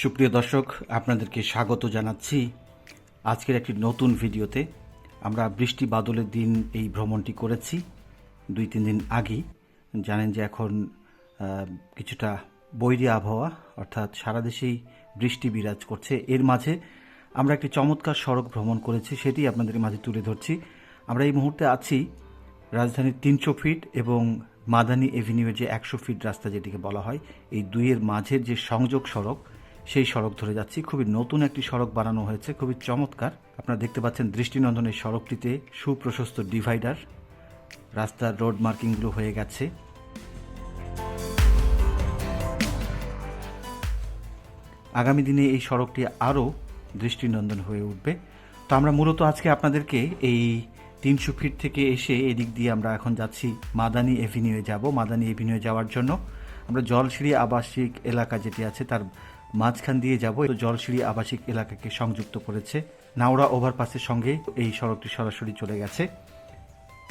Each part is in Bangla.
সুপ্রিয় দর্শক, আপনাদেরকে স্বাগত জানাচ্ছি আজকের একটি নতুন ভিডিওতে। আমরা বৃষ্টি বাদলের দিন এই ভ্রমণটি করেছি 2-3 দিন আগেই। জানেন যে এখন কিছুটা বৈরী আবহাওয়া, অর্থাৎ সারা দেশেই বৃষ্টি বিরাজ করছে। এর মাঝে আমরা একটি চমৎকার সড়ক ভ্রমণ করেছি, সেটি আপনাদের মাঝে তুলে ধরছি। আমরা এই মুহূর্তে আছি রাজধানীর 300 ফিট এবং মাদানী এভিনিউয়ের যে 100 ফিট রাস্তা যেটিকে বলা হয়, এই দুইয়ের মাঝের যে সংযোগ সড়ক, সেই সড়ক ধরে যাচ্ছি। খুবই নতুন একটি সড়ক বানানো হয়েছে, খুবই চমৎকার। আপনারা দেখতে পাচ্ছেন দৃষ্টিনন্দন এই সড়কটিতে সুপ্রশস্ত ডিভাইডার, রাস্তার রোড মার্কিংগুলো হয়ে গেছে। আগামী দিনে এই সড়কটি আরও দৃষ্টিনন্দন হয়ে উঠবে। তো আমরা মূলত আজকে আপনাদেরকে এই 300 ফিট থেকে এসে এদিক দিয়ে আমরা এখন যাচ্ছি মাদানী এভিনিউয়ে যাব। মাদানী এভিনিউয়ে যাওয়ার জন্য আমরা জলসিঁড়ি আবাসিক এলাকা যেটি আছে তার মাঝখান দিয়ে যাব। তো জলসিঁড়ি আবাসিক এলাকাকে সংযুক্ত করেছে নাওড়া ওভারপাসের সঙ্গে এই সড়কটি সরাসরি চলে গেছে।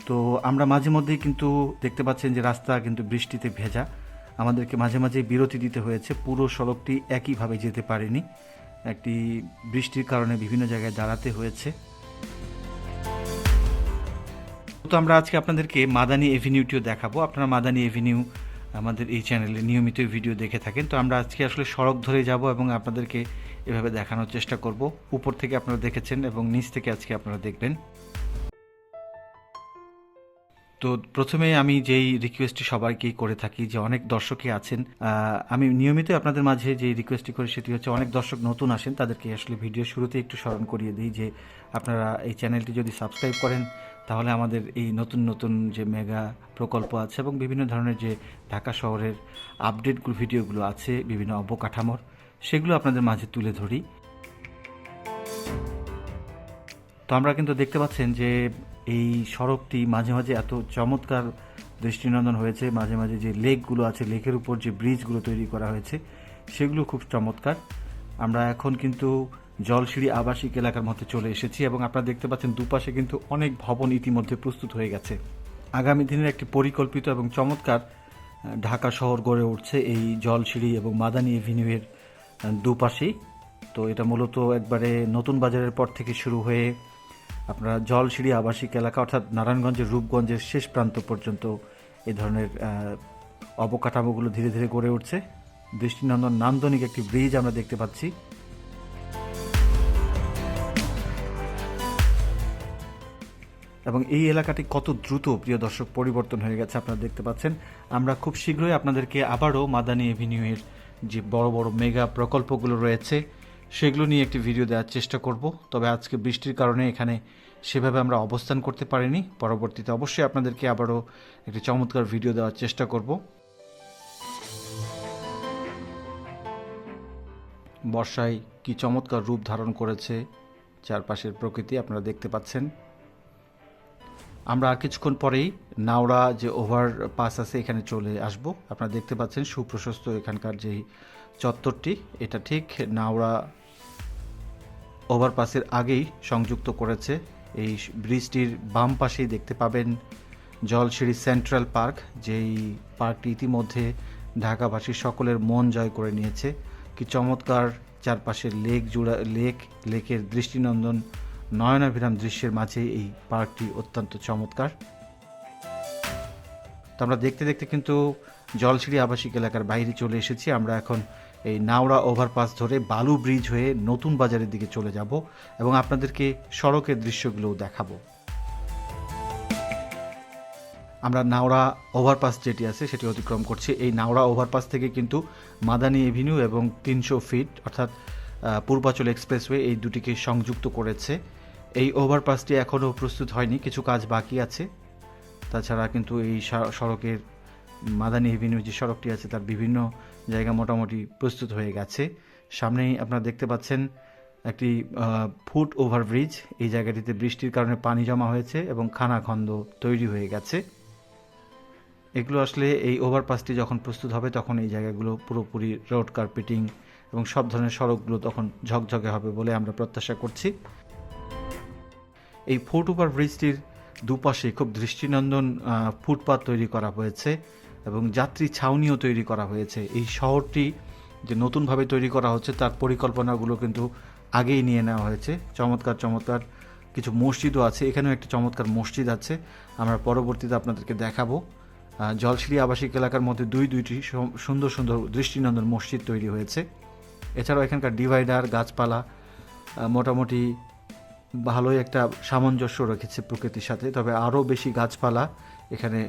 তো আমরা মাঝে মধ্যেই কিন্তু দেখতে পাচ্ছেন যে রাস্তা কিন্তু বৃষ্টিতে ভেজা, আমাদেরকে মাঝে মাঝে বিরতি দিতে হয়েছে। পুরো সড়কটি একইভাবে যেতে পারেনি, একটি বৃষ্টির কারণে বিভিন্ন জায়গায় দাঁড়াতে হয়েছে। তো আমরা আজকে আপনাদেরকে মাদানী এভিনিউটিও দেখাবো। আপনারা মাদানী এভিনিউ আমাদের এই চ্যানেলে নিয়মিত ভিডিও দেখে থাকেন। তো আমরা আজকে আসলে সড়ক ধরে যাব এবং আপনাদেরকে এভাবে দেখানোর চেষ্টা করব। উপর থেকে আপনারা দেখেছেন এবং নিচ থেকে আজকে আপনারা দেখবেন। তো প্রথমে আমি যেই রিকোয়েস্টটি সবাইকেই করে থাকি, যে অনেক দর্শকই আছেন, আমি নিয়মিত আপনাদের মাঝে যেই রিকোয়েস্টটি করি সেটি হচ্ছে, অনেক দর্শক নতুন আসেন, তাদেরকে আসলে ভিডিও শুরুতে একটু স্মরণ করিয়ে দিই যে আপনারা এই চ্যানেলটি যদি সাবস্ক্রাইব করেন তাহলে আমাদের এই নতুন নতুন যে মেগা প্রকল্প আছে এবং বিভিন্ন ধরনের যে ঢাকা শহরের আপডেটগুলো ভিডিওগুলো আছে বিভিন্ন অবকাঠামোর, সেগুলো আপনাদের মাঝে তুলে ধরি। তো আমরা কিন্তু দেখতে পাচ্ছেন যে এই সড়কটি মাঝে মাঝে এত চমৎকার দৃষ্টিনন্দন হয়েছে। মাঝে মাঝে যে লেকগুলো আছে, লেকের উপর যে ব্রিজগুলো তৈরি করা হয়েছে সেগুলো খুব চমৎকার। আমরা এখন কিন্তু জলসিঁড়ি আবাসিক এলাকার মধ্যে চলে এসেছি এবং আপনারা দেখতে পাচ্ছেন দুপাশে কিন্তু অনেক ভবন ইতিমধ্যে প্রস্তুত হয়ে গেছে। আগামী দিনের একটি পরিকল্পিত এবং চমৎকার ঢাকা শহর গড়ে উঠছে এই জলসিঁড়ি এবং মাদানী এভিনিউয়ের দুপাশেই। তো এটা মূলত একবারে নতুন বাজারের পর থেকে শুরু হয়ে আপনারা জলসিঁড়ি আবাসিক এলাকা অর্থাৎ নারায়ণগঞ্জের রূপগঞ্জের শেষ প্রান্ত পর্যন্ত এই ধরনের অবকাঠামোগুলো ধীরে ধীরে গড়ে উঠছে। দৃষ্টিনন্দন নান্দনিক একটি ব্রিজ আমরা দেখতে পাচ্ছি। এবং এই এলাকাটি কত দ্রুত, প্রিয় দর্শক, পরিবর্তন হয়ে গেছে আপনারা দেখতে পাচ্ছেন। আমরা খুব শীঘ্রই আপনাদেরকে আবারও মাদানী এভিনিউয়ের যে বড় বড় মেগা প্রকল্পগুলো রয়েছে সেগুলো নিয়ে একটি ভিডিও দেওয়ার চেষ্টা করব। তবে আজকে বৃষ্টির কারণে এখানে সেভাবে আমরা অবস্থান করতে পারিনি। পরবর্তীতে অবশ্যই আপনাদেরকে আবারও একটি চমৎকার ভিডিও দেওয়ার চেষ্টা করব। বর্ষায় কি চমৎকার রূপ ধারণ করেছে চারপাশের প্রকৃতি আপনারা দেখতে পাচ্ছেন। আমরা আর কিছুক্ষণ পরেই নাওড়া যে ওভারপাস আছে এখানে চলে আসব। আপনারা দেখতে পাচ্ছেন সুপ্রশস্ত এখানকার যেই চত্বরটি, এটা ঠিক নাওড়া ওভারপাসের আগেই সংযুক্ত করেছে। এই ব্রিজটির বাম পাশেই দেখতে পাবেন জলসিঁড়ি সেন্ট্রাল পার্ক, যেই পার্কটি ইতিমধ্যে ঢাকাবাসীর সকলের মন জয় করে নিয়েছে। কি চমৎকার চারপাশের লেকের দৃষ্টিনন্দন নয়নাভিরাম দৃশ্যের মাঝে এই পার্কটি অত্যন্ত চমৎকার। তো আমরা দেখতে দেখতে কিন্তু জলসিঁড়ি আবাসিক এলাকার বাইরে চলে এসেছি। আমরা এখন এই নাওড়া ওভারপাস ধরে বালু ব্রিজ হয়ে নতুন বাজারের দিকে চলে যাব এবং আপনাদেরকে সড়কের দৃশ্যগুলোও দেখাবো। আমরা নাওড়া ওভারপাস যেটি আছে সেটি অতিক্রম করছি। এই নাওড়া ওভারপাস থেকে কিন্তু মাদানী এভিনিউ এবং 300 ফিট অর্থাৎ পূর্বাচল এক্সপ্রেসওয়ে এই দুটিকে সংযুক্ত করেছে। এই ওভারপাসটি এখনও প্রস্তুত হয়নি, কিছু কাজ বাকি আছে। তাছাড়া কিন্তু এই সড়কের মাদানী এভিনিউ যে সড়কটি আছে তার বিভিন্ন জায়গা মোটামুটি প্রস্তুত হয়ে গেছে। সামনেই আপনারা দেখতে পাচ্ছেন একটি ফুট ওভারব্রিজ। এই জায়গাটিতে বৃষ্টির কারণে পানি জমা হয়েছে এবং খানাখন্দ তৈরি হয়ে গেছে। এগুলো আসলে এই ওভারপাসটি যখন প্রস্তুত হবে তখন এই জায়গাগুলো পুরোপুরি রোড কার্পেটিং এবং সব ধরনের সড়কগুলো তখন ঝকঝকে হবে বলে আমরা প্রত্যাশা করছি। এই ফুট ওভার ব্রিজটির দুপাশে খুব দৃষ্টিনন্দন ফুটপাত তৈরি করা হয়েছে এবং যাত্রী ছাউনিও তৈরি করা হয়েছে। এই শহরটি যে নতুনভাবে তৈরি করা হচ্ছে তার পরিকল্পনাগুলো কিন্তু আগেই নিয়ে নেওয়া হয়েছে। চমৎকার চমৎকার কিছু মসজিদও আছে, এখানেও একটা চমৎকার মসজিদ আছে, আমরা পরবর্তীতে আপনাদেরকে দেখাবো। জলসিঁড়ি আবাসিক এলাকার মধ্যে দুইটি সুন্দর সুন্দর দৃষ্টিনন্দন মসজিদ তৈরি হয়েছে। এছাড়াও এখানকার ডিভাইডার, গাছপালা মোটামুটি ভালোই একটা সামঞ্জস্য রেখেছে প্রকৃতির সাথে। তবে আরও বেশি গাছপালা এখানে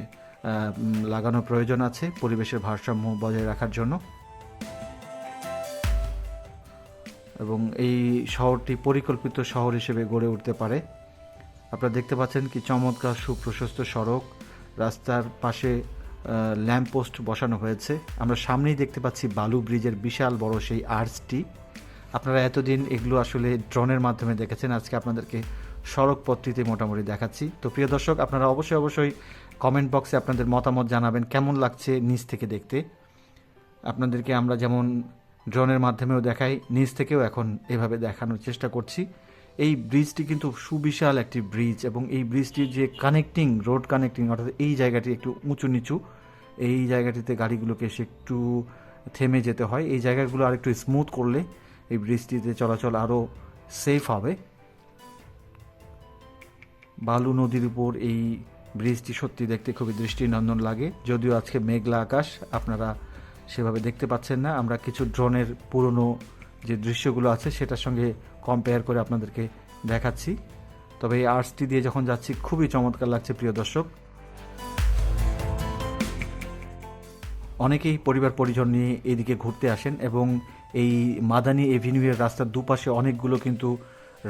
লাগানোর প্রয়োজন আছে পরিবেশের ভারসাম্য বজায় রাখার জন্য। এবং এই শহরটি পরিকল্পিত শহর হিসেবে গড়ে উঠতে পারে। আপনারা দেখতে পাচ্ছেন কি চমৎকার সুপ্রশস্ত সড়ক, রাস্তার পাশে ল্যাম্পপোস্ট বসানো হয়েছে। আমরা সামনেই দেখতে পাচ্ছি বালু ব্রিজের বিশাল বড় সেই আর্চটি। আপনারা এতদিন এগুলো আসলে ড্রোনের মাধ্যমে দেখেছেন, আজকে আপনাদেরকে সড়ক পথটিতে মোটামুটি দেখাচ্ছি। তো প্রিয় দর্শক, আপনারা অবশ্যই কমেন্ট বক্সে আপনাদের মতামত জানাবেন কেমন লাগছে নিচ থেকে দেখতে। আপনাদেরকে আমরা যেমন ড্রোনের মাধ্যমেও দেখাই, নিচ থেকেও এখন এভাবে দেখানোর চেষ্টা করছি। এই ব্রিজটি কিন্তু সুবিশাল একটি ব্রিজ, এবং এই ব্রিজটির যে কানেক্টিং রোড কানেক্টিং, অর্থাৎ এই জায়গাটি একটু উঁচু নিচু, এই জায়গাটিতে গাড়িগুলোকে এসে একটু থেমে যেতে হয়। এই জায়গাগুলো আর একটু স্মুথ করলে এই ব্রিজটিতে চলাচল আরও সেফ হবে। বালু নদীর উপর এই ব্রিজটি সত্যি দেখতে খুবই দৃষ্টিনন্দন লাগে। যদিও আজকে মেঘলা আকাশ, আপনারা সেভাবে দেখতে পাচ্ছেন না। আমরা কিছু ড্রোনের পুরনো যে দৃশ্যগুলো আছে সেটার সঙ্গে কম্পেয়ার করে আপনাদেরকে দেখাচ্ছি। তবে এই আর্টসটি দিয়ে যখন যাচ্ছি খুবই চমৎকার লাগছে প্রিয় দর্শক। অনেকেই পরিবার পরিজন নিয়ে এদিকে ঘুরতে আসেন, এবং এই মাদানী এভিনিউয়ের রাস্তার দুপাশে অনেকগুলো কিন্তু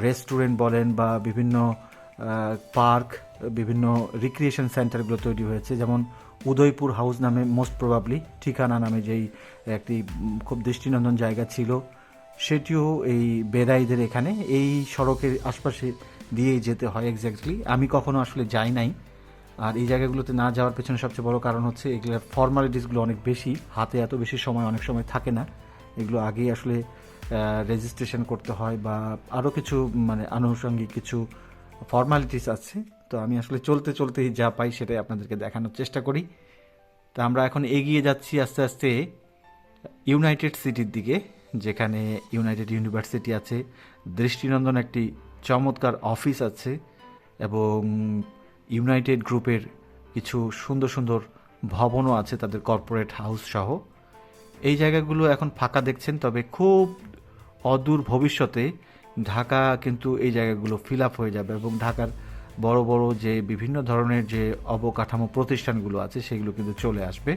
রেস্টুরেন্ট বলেন বা বিভিন্ন পার্ক, বিভিন্ন রিক্রিয়েশন সেন্টারগুলো তৈরি হয়েছে। যেমন উদয়পুর হাউস নামে মোস্ট প্রবাবলি ঠিকানা নামে যেই একটি খুব দৃষ্টিনন্দন জায়গা ছিল, সেটিও এই বেড়াইদের এখানে এই সড়কের আশপাশে দিয়েই যেতে হয় এক্স্যাক্টলি। আমি কখনো আসলে যাই নাই। আর এই জায়গাগুলোতে না যাওয়ার পেছনে সবচেয়ে বড় কারণ হচ্ছে এগুলোর ফর্মালিটিসগুলো অনেক বেশি, হাতে এত বেশি সময় অনেক সময় থাকে না। এগুলো আগেই আসলে রেজিস্ট্রেশন করতে হয় বা আরও কিছু মানে আনুষঙ্গিক কিছু ফর্মালিটিস আছে। তো আমি আসলে চলতে চলতেই যা পাই সেটাই আপনাদেরকে দেখানোর চেষ্টা করি। তো আমরা এখন এগিয়ে যাচ্ছি আস্তে আস্তে ইউনাইটেড সিটির দিকে, যেখানে ইউনাইটেড ইউনিভার্সিটি আছে, দৃষ্টিনন্দন একটি চমৎকার অফিস আছে, এবং ইউনাইটেড গ্রুপের কিছু সুন্দর সুন্দর ভবনও আছে, তাদের কর্পোরেট হাউস সহ। এই জায়গাগুলো এখন ফাঁকা দেখছেন, তবে খুব অদূর ভবিষ্যতে ঢাকা কিন্তু এই জায়গাগুলো ফিল আপ হয়ে যাবে, এবং ঢাকার বড় বড় যে বিভিন্ন ধরনের যে অবকাঠামো প্রতিষ্ঠানগুলো আছে সেগুলো কিন্তু চলে আসবে।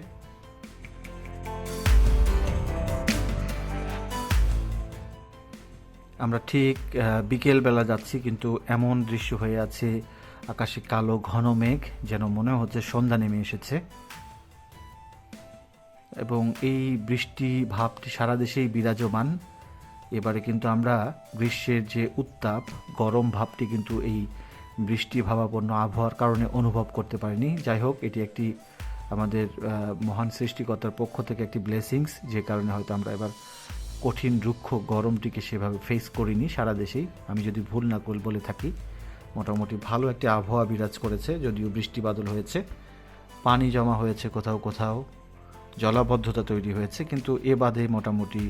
আমরা ঠিক বিকেলবেলা যাচ্ছি, কিন্তু এমন দৃশ্য হয়ে আছে, আকাশে কালো ঘন মেঘ, যেন মনে হচ্ছে সন্ধ্যা নেমে এসেছে। এবং এই বৃষ্টি ভাবটি সারা দেশেই বিরাজমান। এবারে কিন্তু আমরা গ্রীষ্মের যে উত্তাপ, গরম ভাবটি কিন্তু এই বৃষ্টি ভাবাপন্ন আবহাওয়ার কারণে অনুভব করতে পারিনি। যাই হোক, এটি একটি আমাদের মহান সৃষ্টিকর্তার পক্ষ থেকে একটি ব্লেসিংস, যে কারণে হয়তো আমরা এবার কঠিন রুক্ষ গরমটিকে সেভাবে ফেস করিনি সারা দেশেই। আমি যদি ভুল না বলে থাকি, মোটামুটি ভালো একটি আবহাওয়া বিরাজ করেছে, যদিও বৃষ্টি বাদল হয়েছে, পানি জমা হয়েছে কোথাও কোথাও, জলাবদ্ধতা তৈরি হয়েছে, কিন্তু এ বাদে মোটামুটি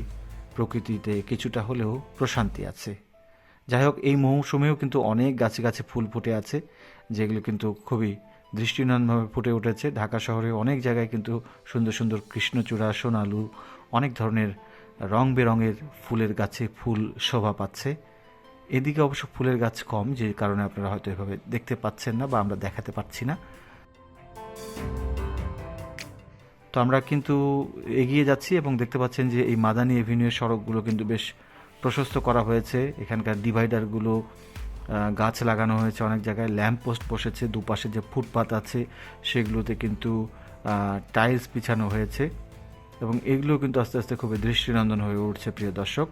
প্রকৃতিতে কিছুটা হলেও প্রশান্তি আছে। যাই হোক, এই মৌসুমেও কিন্তু অনেক গাছে গাছে ফুল ফুটে আছে, যেগুলো কিন্তু খুবই দৃষ্টিনন্দনভাবে ফুটে উঠেছে। ঢাকা শহরে অনেক জায়গায় কিন্তু সুন্দর সুন্দর কৃষ্ণচূড়া, সোনালু, অনেক ধরনের রং বেরঙের ফুলের গাছে ফুল শোভা পাচ্ছে। এদিকে অবশ্য ফুলের গাছ কম, যে কারণে আপনারা হয়তো এভাবে দেখতে পাচ্ছেন না বা আমরা দেখাতে পাচ্ছি না। তো আমরা কিন্তু এগিয়ে যাচ্ছি, এবং দেখতে পাচ্ছেন যে এই মাদানী এভিনিউর সড়কগুলো কিন্তু বেশ প্রশস্ত করা হয়েছে। এখানকার ডিভাইডারগুলো গাছ লাগানো হয়েছে, অনেক জায়গায় ল্যাম্প পোস্ট বসেছে, দুপাশে যে ফুটপাত আছে সেগুলোতে কিন্তু টাইলস বিছানো হয়েছে, এবং এগুলো কিন্তু আস্তে আস্তে খুবই দৃষ্টিনন্দন হয়ে উঠছে প্রিয় দর্শক।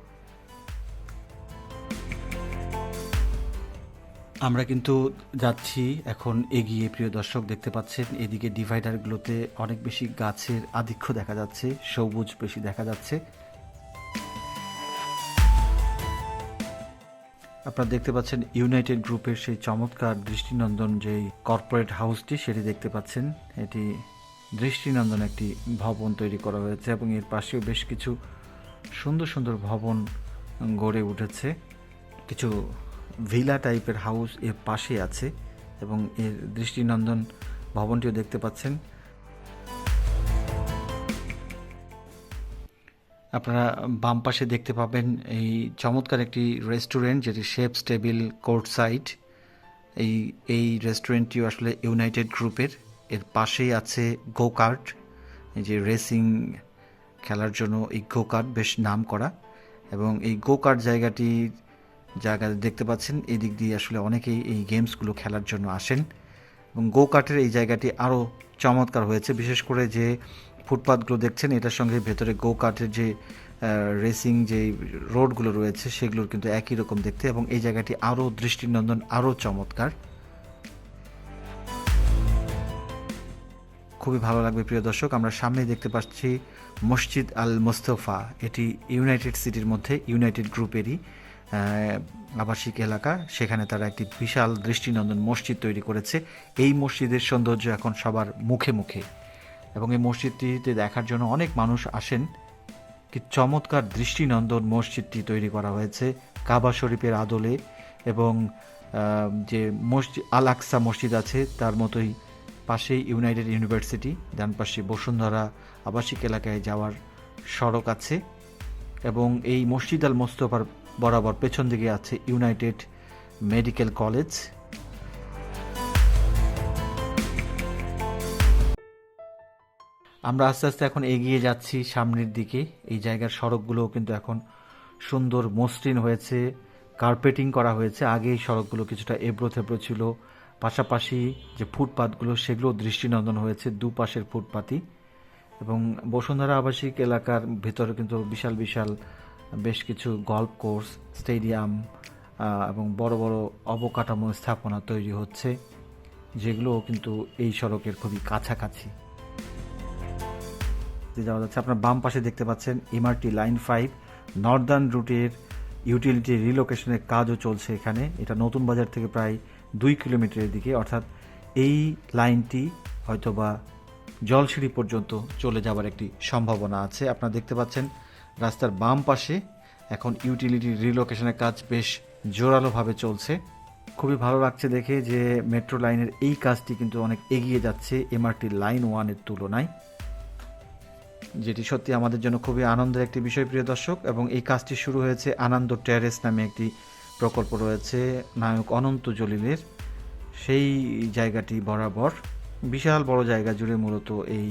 আমরা কিন্তু যাচ্ছি এখন এগিয়ে প্রিয় দর্শক, দেখতে পাচ্ছেন এদিকে ডিভাইডারগুলোতে অনেক বেশি গাছের আধিক্য দেখা যাচ্ছে, সবুজ বেশি দেখা যাচ্ছে। আপনারা দেখতে পাচ্ছেন ইউনাইটেড গ্রুপের সেই চমৎকার দৃষ্টিনন্দন যেই কর্পোরেট হাউসটি, সেটি দেখতে পাচ্ছেন। এটি দৃষ্টিনন্দন একটি ভবন তৈরি করা হয়েছে, এবং এর পাশেও বেশ কিছু সুন্দর সুন্দর ভবন গড়ে উঠেছে। কিছু ভিলা টাইপের হাউস এর পাশে আছে এবং এর দৃষ্টিনন্দন ভবনটিও দেখতে পাচ্ছেন। আপনারা বাম পাশে দেখতে পাবেন এই চমৎকার একটি রেস্টুরেন্ট, যেটি শেফস টেবিল কোর্ট সাইড। এই রেস্টুরেন্টটিও আসলে ইউনাইটেড গ্রুপের। এর পাশেই আছে গো কার্ট, এই যে রেসিং খেলার জন্য এই গো কার্ট বেশ নাম করা। এবং এই গো কার্ট জায়গা দেখতে পাচ্ছেন, এই দিক দিয়ে আসলে অনেকেই এই গেমসগুলো খেলার জন্য আসেন। এবং গো কার্টের এই জায়গাটি আরও চমৎকার হয়েছে, বিশেষ করে যে ফুটপাথগুলো দেখছেন এটার সঙ্গে ভেতরে গো কার্টের যে রেসিং যে রোডগুলো রয়েছে সেগুলোর কিন্তু একই রকম দেখতে, এবং এই জায়গাটি আরও দৃষ্টিনন্দন, আরও চমৎকার। খুবই ভালো লাগবে প্রিয় দর্শক। আমরা সামনে দেখতে পাচ্ছি মসজিদ আল মোস্তফা। এটি ইউনাইটেড সিটির মধ্যে ইউনাইটেড গ্রুপেরই আবাসিক এলাকা। সেখানে তারা একটি বিশাল দৃষ্টিনন্দন মসজিদ তৈরি করেছে। এই মসজিদের সৌন্দর্য এখন সবার মুখে মুখে, এবং এই মসজিদটিতে দেখার জন্য অনেক মানুষ আসেন। কি চমৎকার দৃষ্টিনন্দন মসজিদটি তৈরি করা হয়েছে কাবা শরীফের আদলে, এবং যে মসজিদ আল আকসা মসজিদ আছে তার মতোই পাশেই ইউনাইটেড ইউনিভার্সিটি, ডান পাশে বসুন্ধরা আবাসিক এলাকায় যাওয়ার সড়ক আছে, এবং এই মসজিদ আল মোস্তফার বরাবর পেছন দিকে আছে ইউনাইটেড মেডিকেল কলেজ। আমরা আস্তে আস্তে এখন এগিয়ে যাচ্ছি সামনের দিকে। এই জায়গার সড়কগুলোও কিন্তু এখন সুন্দর মসৃণ হয়েছে, কার্পেটিং করা হয়েছে। আগে এই সড়কগুলো কিছুটা এবড়ো থেবড়ো ছিল, পাশাপাশি যে ফুটপাথগুলো সেগুলো দৃষ্টিনন্দন হয়েছে, দুপাশের ফুটপাথই। এবং বসুন্ধরা আবাসিক এলাকার ভেতরে কিন্তু বিশাল বিশাল বেশ কিছু গল্ফ কোর্স, স্টেডিয়াম এবং বড় বড় অবকাঠামো স্থাপনা তৈরি হচ্ছে, যেগুলো কিন্তু এই সড়কের খুবই কাছাকাছি যাওয়া যাচ্ছে। আপনার বাম পাশে দেখতে পাচ্ছেন এমআরটি লাইন 5 নর্দার্ন রুটের ইউটিলিটি রিলোকেশনের কাজও চলছে এখানে। এটা নতুন বাজার থেকে প্রায় 2 কিলোমিটারের দিকে, অর্থাৎ এই লাইনটি হয়তোবা জলসিঁড়ি পর্যন্ত চলে যাওয়ার একটি সম্ভাবনা আছে। আপনারা দেখতে পাচ্ছেন রাস্তার বাম পাশে এখন ইউটিলিটি রিলোকেশনের কাজ বেশ জোরালোভাবে চলছে। খুবই ভালো লাগছে দেখে যে মেট্রো লাইনের এই কাজটি কিন্তু অনেক এগিয়ে যাচ্ছে এমআরটি লাইন 1-এর তুলনায়, যেটি সত্যি আমাদের জন্য খুবই আনন্দের একটি বিষয় প্রিয় দর্শক। এবং এই কাজটি শুরু হয়েছে আনন্দ টেরেস নামে একটি প্রকল্প রয়েছে নায়ক অনন্ত জলিলের, সেই জায়গাটি বরাবর বিশাল বড় জায়গা জুড়ে মূলত এই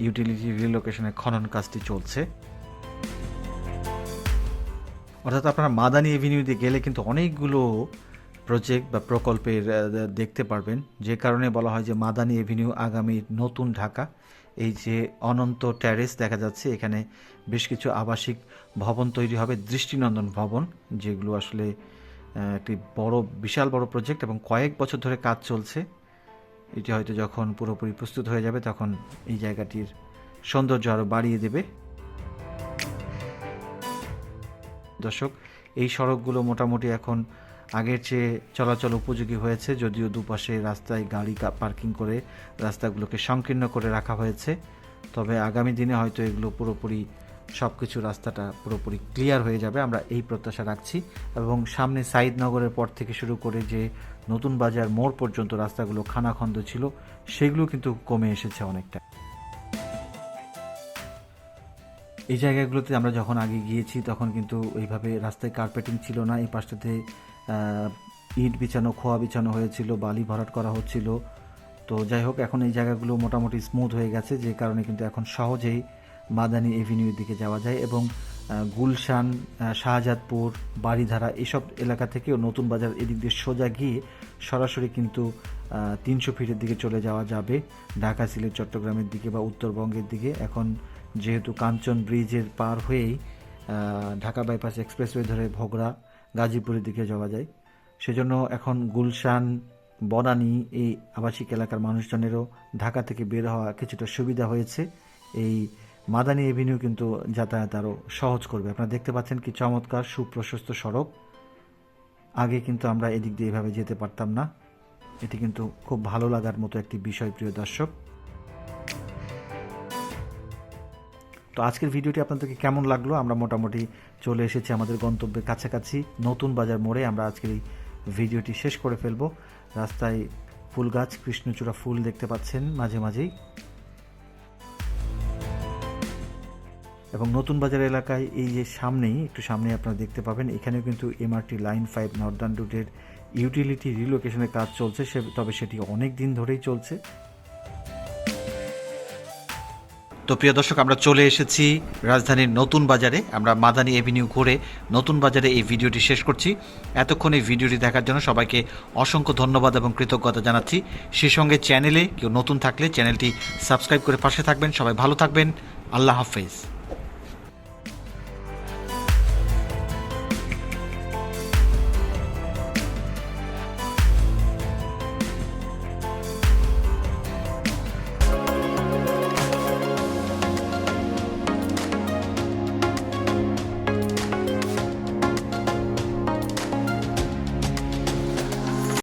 ইউটিলিটি রিলোকেশনের খনন কাজটি চলছে। অর্থাৎ আপনারা মাদানী এভিনিউতে গেলে কিন্তু অনেকগুলো প্রজেক্ট বা প্রকল্পের দেখতে পারবেন, যে কারণে বলা হয় যে মাদানী এভিনিউ আগামীর নতুন ঢাকা। এই যে অনন্ত টেরেস দেখা যাচ্ছে, এখানে বেশ কিছু আবাসিক ভবন তৈরি হবে, দৃষ্টিনন্দন ভবন, যেগুলো আসলে একটি বিশাল বড় প্রজেক্ট এবং কয়েক বছর ধরে কাজ চলছে। এটি হয়তো যখন পুরোপুরি প্রস্তুত হয়ে যাবে তখন এই জায়গাটির সৌন্দর্য আরও বাড়িয়ে দেবে। দর্শক, এই সড়কগুলো মোটামুটি এখন আগের চেয়ে চলাচল উপযোগী হয়েছে, যদিও দুপাশে রাস্তায় গাড়ি পার্কিং করে রাস্তাগুলোকে সংকীর্ণ করে রাখা হয়েছে। তবে আগামী দিনে হয়তো এগুলো পুরোপুরি সব কিছু রাস্তাটা পুরোপুরি ক্লিয়ার হয়ে যাবে, আমরা এই প্রত্যাশা রাখছি। এবং সামনে সাইদনগরের পর থেকে শুরু করে যে নতুন বাজার মোড় পর্যন্ত রাস্তাগুলো খানাখন্দ ছিল, সেগুলো কিন্তু কমে এসেছে অনেকটা। এই জায়গাগুলোতে আমরা যখন আগে গিয়েছি তখন কিন্তু এইভাবে রাস্তায় কার্পেটিং ছিল না। এই পাশটাতে ইট বিছানো, খোয়া বিছানো হয়েছিল, বালি ভরাট করা হচ্ছিল। তো যাই হোক, এখন এই জায়গাগুলো মোটামুটি স্মুথ হয়ে গেছে, যে কারণে কিন্তু এখন সহজেই মাদানী এভিনিউর দিকে যাওয়া যায়। এবং গুলশান, শাহজাদপুর, বাড়িধারা এসব এলাকা থেকেও নতুন বাজার এদিক দিয়ে সোজা গিয়ে সরাসরি কিন্তু 300 ফিটের দিকে চলে যাওয়া যাবে ঢাকা, সিলেট, চট্টগ্রামের দিকে বা উত্তরবঙ্গের দিকে। এখন যেহেতু কাঞ্চন ব্রিজের পার হয়েই ঢাকা বাইপাস এক্সপ্রেসওয়ে ধরে ভোগড়া, গাজীপুরের দিকে যাওয়া যায়, সেজন্য এখন গুলশান, বনানী এই আবাসিক এলাকার মানুষজনেরও ঢাকা থেকে বের হওয়া কিছুটা সুবিধা হয়েছে। এই মাদানী এভিনিউ কিন্তু যাতায়াত আরও সহজ করবে। আপনারা দেখতে পাচ্ছেন কি চমৎকার সুপ্রশস্ত সড়ক। আগে কিন্তু আমরা এদিক দিয়ে এভাবে যেতে পারতাম না। এটি কিন্তু খুব ভালো লাগার মতো একটি বিষয় প্রিয় দর্শক। তো আজকের ভিডিওটি আপনাদেরকে কেমন লাগলো? আমরা মোটামুটি চলে এসেছি আমাদের গন্তব্যের কাছাকাছি নতুন বাজার মোড়ে। আমরা আজকের এই ভিডিওটি শেষ করে ফেলবো। রাস্তায় ফুল গাছ, কৃষ্ণচূড়া ফুল দেখতে পাচ্ছেন মাঝে মাঝেই। এবং নতুন বাজার এলাকায় এই যে সামনেই, একটু সামনে আপনারা দেখতে পাবেন, এখানেও কিন্তু এমআরটি লাইন 5 নর্দার্ন রুটের ইউটিলিটি রিলোকেশনের কাজ চলছে। তবে সেটি অনেক দিন ধরেই চলছে। তো প্রিয় দর্শক, আমরা চলে এসেছি রাজধানীর নতুন বাজারে। আমরা মাদানী এভিনিউ ঘুরে নতুন বাজারে এই ভিডিওটি শেষ করছি। এতক্ষণ এই ভিডিওটি দেখার জন্য সবাইকে অসংখ্য ধন্যবাদ এবং কৃতজ্ঞতা জানাচ্ছি। সেই সঙ্গে চ্যানেলে কেউ নতুন থাকলে চ্যানেলটি সাবস্ক্রাইব করে পাশে থাকবেন। সবাই ভালো থাকবেন। আল্লাহ হাফেজ।